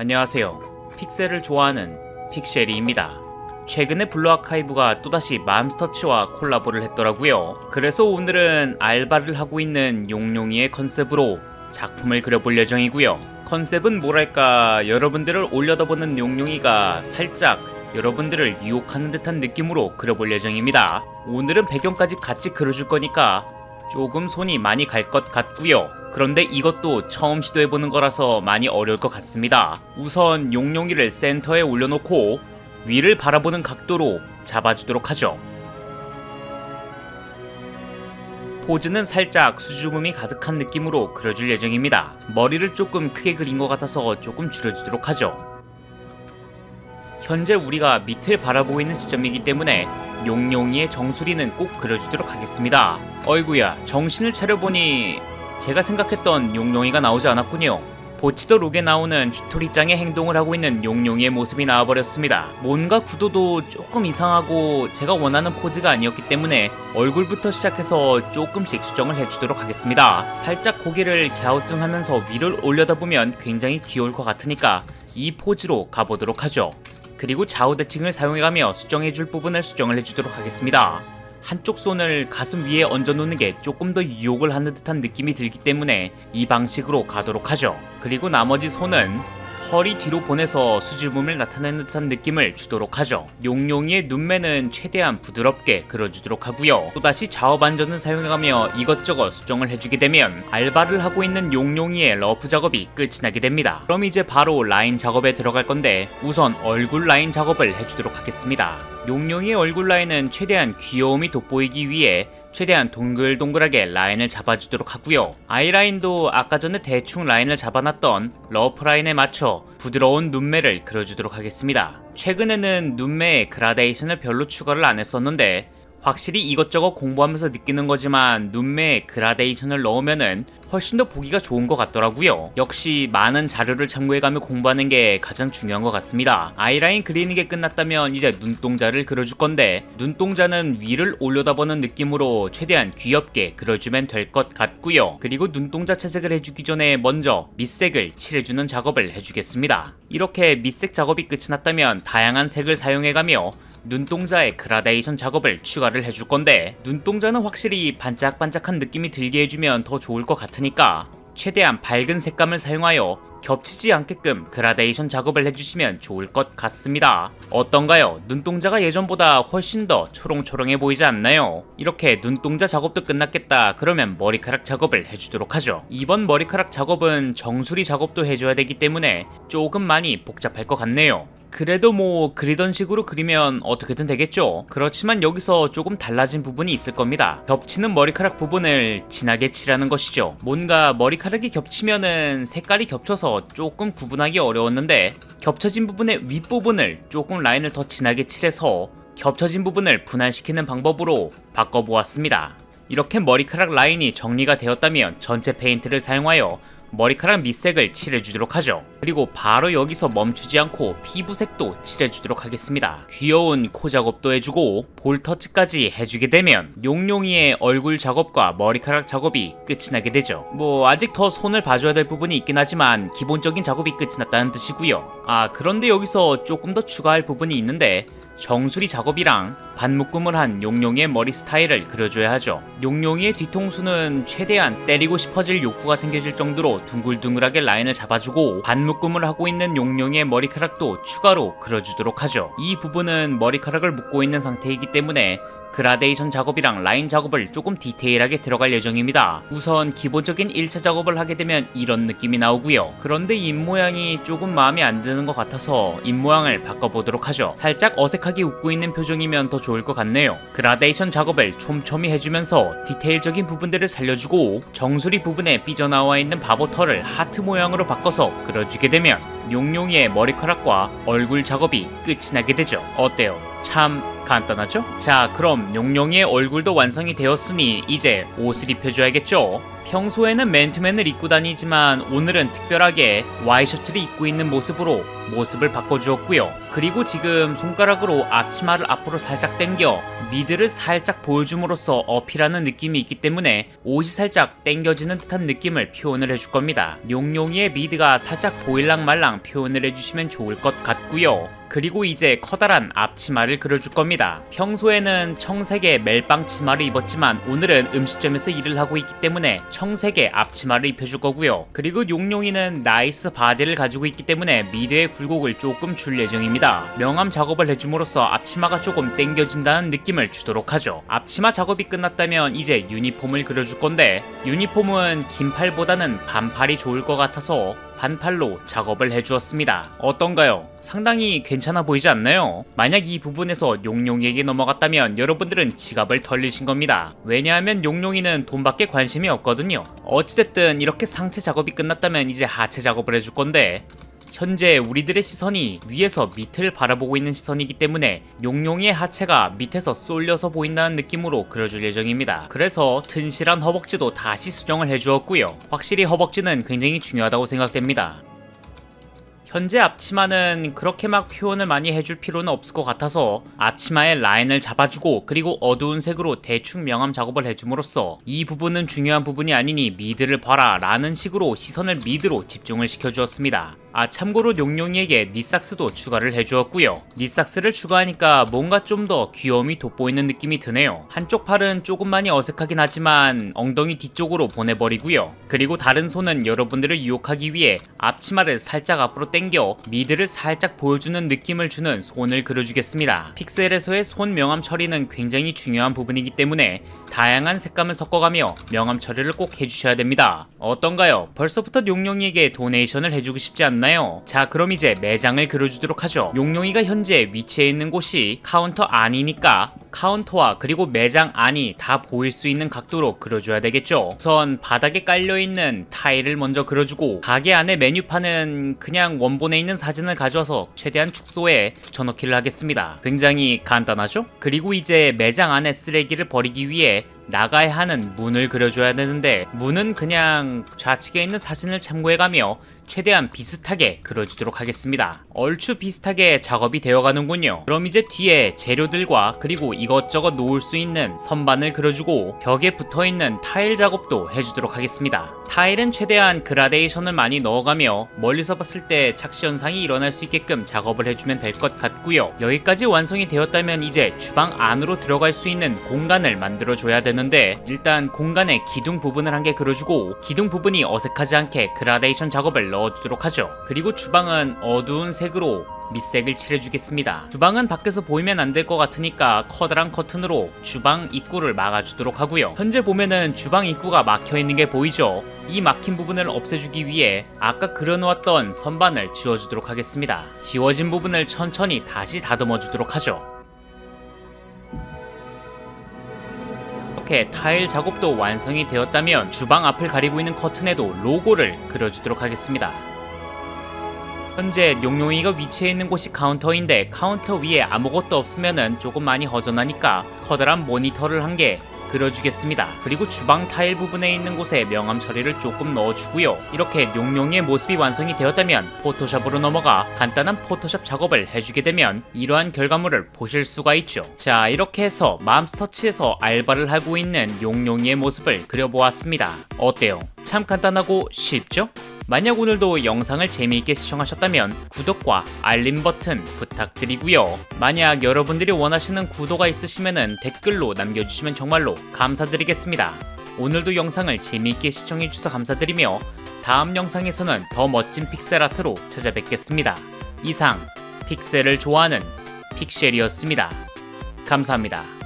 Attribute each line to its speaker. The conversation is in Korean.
Speaker 1: 안녕하세요. 픽셀을 좋아하는 픽셀이입니다. 최근에 블루아카이브가 또다시 맘스터치와 콜라보를 했더라고요. 그래서 오늘은 알바를 하고 있는 용용이의 컨셉으로 작품을 그려볼 예정이고요. 컨셉은 뭐랄까, 여러분들을 올려다보는 용용이가 살짝 여러분들을 유혹하는 듯한 느낌으로 그려볼 예정입니다. 오늘은 배경까지 같이 그려줄 거니까 조금 손이 많이 갈 것 같고요. 그런데 이것도 처음 시도해보는 거라서 많이 어려울 것 같습니다. 우선 용용이를 센터에 올려놓고 위를 바라보는 각도로 잡아주도록 하죠. 포즈는 살짝 수줍음이 가득한 느낌으로 그려줄 예정입니다. 머리를 조금 크게 그린 것 같아서 조금 줄여주도록 하죠. 현재 우리가 밑을 바라보고 있는 시점이기 때문에 용용이의 정수리는 꼭 그려주도록 하겠습니다. 어이구야, 정신을 차려보니 제가 생각했던 용용이가 나오지 않았군요. 보치더 록에 나오는 히토리짱의 행동을 하고 있는 용용이의 모습이 나와버렸습니다. 뭔가 구도도 조금 이상하고 제가 원하는 포즈가 아니었기 때문에 얼굴부터 시작해서 조금씩 수정을 해주도록 하겠습니다. 살짝 고개를 갸우뚱하면서 위를 올려다보면 굉장히 귀여울 것 같으니까 이 포즈로 가보도록 하죠. 그리고 좌우 대칭을 사용해가며 수정해줄 부분을 수정을 해주도록 하겠습니다. 한쪽 손을 가슴 위에 얹어놓는 게 조금 더 유혹을 하는 듯한 느낌이 들기 때문에 이 방식으로 가도록 하죠. 그리고 나머지 손은 허리 뒤로 보내서 수줍음을 나타내는 듯한 느낌을 주도록 하죠. 용용이의 눈매는 최대한 부드럽게 그려주도록 하고요. 또다시 좌우 반전을 사용해가며 이것저것 수정을 해주게 되면 알바를 하고 있는 용용이의 러프 작업이 끝이 나게 됩니다. 그럼 이제 바로 라인 작업에 들어갈 건데 우선 얼굴 라인 작업을 해주도록 하겠습니다. 용용이의 얼굴 라인은 최대한 귀여움이 돋보이기 위해 최대한 동글동글하게 라인을 잡아주도록 하고요. 아이라인도 아까 전에 대충 라인을 잡아놨던 러프 라인에 맞춰 부드러운 눈매를 그려주도록 하겠습니다. 최근에는 눈매에 그라데이션을 별로 추가를 안 했었는데 확실히 이것저것 공부하면서 느끼는 거지만 눈매에 그라데이션을 넣으면은 훨씬 더 보기가 좋은 것 같더라고요. 역시 많은 자료를 참고해가며 공부하는 게 가장 중요한 것 같습니다. 아이라인 그리는 게 끝났다면 이제 눈동자를 그려줄 건데 눈동자는 위를 올려다보는 느낌으로 최대한 귀엽게 그려주면 될 것 같고요. 그리고 눈동자 채색을 해주기 전에 먼저 밑색을 칠해주는 작업을 해주겠습니다. 이렇게 밑색 작업이 끝이 났다면 다양한 색을 사용해가며 눈동자에 그라데이션 작업을 추가를 해줄 건데 눈동자는 확실히 반짝반짝한 느낌이 들게 해주면 더 좋을 것 같으니까 최대한 밝은 색감을 사용하여 겹치지 않게끔 그라데이션 작업을 해주시면 좋을 것 같습니다. 어떤가요? 눈동자가 예전보다 훨씬 더 초롱초롱해 보이지 않나요? 이렇게 눈동자 작업도 끝났겠다 그러면 머리카락 작업을 해주도록 하죠. 이번 머리카락 작업은 정수리 작업도 해줘야 되기 때문에 조금 많이 복잡할 것 같네요. 그래도 뭐 그리던 식으로 그리면 어떻게든 되겠죠. 그렇지만 여기서 조금 달라진 부분이 있을 겁니다. 겹치는 머리카락 부분을 진하게 칠하는 것이죠. 뭔가 머리카락이 겹치면은 색깔이 겹쳐서 조금 구분하기 어려웠는데 겹쳐진 부분의 윗부분을 조금 라인을 더 진하게 칠해서 겹쳐진 부분을 분할시키는 방법으로 바꿔보았습니다. 이렇게 머리카락 라인이 정리가 되었다면 전체 페인트를 사용하여 머리카락 밑색을 칠해주도록 하죠. 그리고 바로 여기서 멈추지 않고 피부색도 칠해주도록 하겠습니다. 귀여운 코 작업도 해주고 볼터치까지 해주게 되면 용용이의 얼굴 작업과 머리카락 작업이 끝이 나게 되죠. 뭐 아직 더 손을 봐줘야 될 부분이 있긴 하지만 기본적인 작업이 끝이 났다는 뜻이고요. 그런데 여기서 조금 더 추가할 부분이 있는데 정수리 작업이랑 반묶음을 한 용용이의 머리 스타일을 그려줘야 하죠. 용용이의 뒤통수는 최대한 때리고 싶어질 욕구가 생겨질 정도로 둥글둥글하게 라인을 잡아주고 반묶음을 하고 있는 용용이의 머리카락도 추가로 그려주도록 하죠. 이 부분은 머리카락을 묶고 있는 상태이기 때문에 그라데이션 작업이랑 라인 작업을 조금 디테일하게 들어갈 예정입니다. 우선 기본적인 1차 작업을 하게 되면 이런 느낌이 나오고요. 그런데 입모양이 조금 마음에 안 드는 것 같아서 입모양을 바꿔보도록 하죠. 살짝 어색하게 웃고 있는 표정이면 더 좋을 것 같네요. 그라데이션 작업을 촘촘히 해주면서 디테일적인 부분들을 살려주고 정수리 부분에 삐져나와 있는 바보털을 하트 모양으로 바꿔서 그려주게 되면 용용이의 머리카락과 얼굴 작업이 끝이 나게 되죠. 어때요? 참 간단하죠? 자, 그럼 용용이의 얼굴도 완성이 되었으니 이제 옷을 입혀줘야겠죠? 평소에는 맨투맨을 입고 다니지만 오늘은 특별하게 와이셔츠를 입고 있는 모습으로 모습을 바꿔주었고요. 그리고 지금 손가락으로 앞치마를 앞으로 살짝 당겨 미드를 살짝 보여줌으로써 어필하는 느낌이 있기 때문에 옷이 살짝 당겨지는 듯한 느낌을 표현을 해줄 겁니다. 용용이의 미드가 살짝 보일랑 말랑 표현을 해주시면 좋을 것 같고요. 그리고 이제 커다란 앞치마를 그려줄 겁니다. 평소에는 청색의 멜빵 치마를 입었지만 오늘은 음식점에서 일을 하고 있기 때문에 청색의 앞치마를 입혀줄 거고요. 그리고 용용이는 나이스 바디를 가지고 있기 때문에 미드의 굴곡을 조금 줄 예정입니다. 명암 작업을 해줌으로써 앞치마가 조금 당겨진다는 느낌을 주도록 하죠. 앞치마 작업이 끝났다면 이제 유니폼을 그려줄 건데 유니폼은 긴 팔보다는 반팔이 좋을 것 같아서 반팔로 작업을 해주었습니다. 어떤가요? 상당히 괜찮아 보이지 않나요? 만약 이 부분에서 용용이에게 넘어갔다면 여러분들은 지갑을 털리신 겁니다. 왜냐하면 용용이는 돈밖에 관심이 없거든요. 어찌됐든 이렇게 상체 작업이 끝났다면 이제 하체 작업을 해줄 건데 현재 우리들의 시선이 위에서 밑을 바라보고 있는 시선이기 때문에 용용이의 하체가 밑에서 쏠려서 보인다는 느낌으로 그려줄 예정입니다. 그래서 튼실한 허벅지도 다시 수정을 해주었고요. 확실히 허벅지는 굉장히 중요하다고 생각됩니다. 현재 앞치마는 그렇게 막 표현을 많이 해줄 필요는 없을 것 같아서 앞치마의 라인을 잡아주고 그리고 어두운 색으로 대충 명암 작업을 해줌으로써 이 부분은 중요한 부분이 아니니 미드를 봐라 라는 식으로 시선을 미드로 집중을 시켜주었습니다. 참고로 용용이에게 니삭스도 추가를 해주었고요. 니삭스를 추가하니까 뭔가 좀 더 귀여움이 돋보이는 느낌이 드네요. 한쪽 팔은 조금 많이 어색하긴 하지만 엉덩이 뒤쪽으로 보내버리고요. 그리고 다른 손은 여러분들을 유혹하기 위해 앞치마를 살짝 앞으로 당겨 미드를 살짝 보여주는 느낌을 주는 손을 그려주겠습니다. 픽셀에서의 손 명암 처리는 굉장히 중요한 부분이기 때문에 다양한 색감을 섞어가며 명암 처리를 꼭 해주셔야 됩니다. 어떤가요? 벌써부터 용용이에게 도네이션을 해주고 싶지 않나요? 자, 그럼 이제 매장을 그려주도록 하죠. 용용이가 현재 위치해 있는 곳이 카운터 안이니까 카운터와 그리고 매장 안이 다 보일 수 있는 각도로 그려줘야 되겠죠. 우선 바닥에 깔려있는 타일을 먼저 그려주고 가게 안에 메뉴판은 그냥 원본에 있는 사진을 가져와서 최대한 축소해 붙여넣기를 하겠습니다. 굉장히 간단하죠? 그리고 이제 매장 안에 쓰레기를 버리기 위해 나가야 하는 문을 그려줘야 되는데 문은 그냥 좌측에 있는 사진을 참고해가며 최대한 비슷하게 그려주도록 하겠습니다. 얼추 비슷하게 작업이 되어가는군요. 그럼 이제 뒤에 재료들과 그리고 이것저것 놓을 수 있는 선반을 그려주고 벽에 붙어있는 타일 작업도 해주도록 하겠습니다. 타일은 최대한 그라데이션을 많이 넣어가며 멀리서 봤을 때 착시 현상이 일어날 수 있게끔 작업을 해주면 될 것 같고요. 여기까지 완성이 되었다면 이제 주방 안으로 들어갈 수 있는 공간을 만들어줘야 되는데 일단 공간의 기둥 부분을 한 개 그려주고 기둥 부분이 어색하지 않게 그라데이션 작업을 넣어주도록 하죠. 그리고 주방은 어두운 색으로 밑색을 칠해주겠습니다. 주방은 밖에서 보이면 안 될 것 같으니까 커다란 커튼으로 주방 입구를 막아주도록 하고요. 현재 보면은 주방 입구가 막혀있는 게 보이죠? 이 막힌 부분을 없애주기 위해 아까 그려놓았던 선반을 지워주도록 하겠습니다. 지워진 부분을 천천히 다시 다듬어주도록 하죠. 이렇게 타일 작업도 완성이 되었다면 주방 앞을 가리고 있는 커튼에도 로고를 그려주도록 하겠습니다. 현재 용용이가 위치해 있는 곳이 카운터인데 카운터 위에 아무것도 없으면은 조금 많이 허전하니까 커다란 모니터를 한 개 그려주겠습니다. 그리고 주방 타일 부분에 있는 곳에 명암 처리를 조금 넣어주고요. 이렇게 용용이의 모습이 완성이 되었다면 포토샵으로 넘어가 간단한 포토샵 작업을 해주게 되면 이러한 결과물을 보실 수가 있죠. 자, 이렇게 해서 맘스터치에서 알바를 하고 있는 용용이의 모습을 그려보았습니다. 어때요? 참 간단하고 쉽죠? 만약 오늘도 영상을 재미있게 시청하셨다면 구독과 알림 버튼 부탁드리고요. 만약 여러분들이 원하시는 구도가 있으시면 댓글로 남겨주시면 정말로 감사드리겠습니다. 오늘도 영상을 재미있게 시청해주셔서 감사드리며 다음 영상에서는 더 멋진 픽셀 아트로 찾아뵙겠습니다. 이상 픽셀을 좋아하는 픽셀이었습니다. 감사합니다.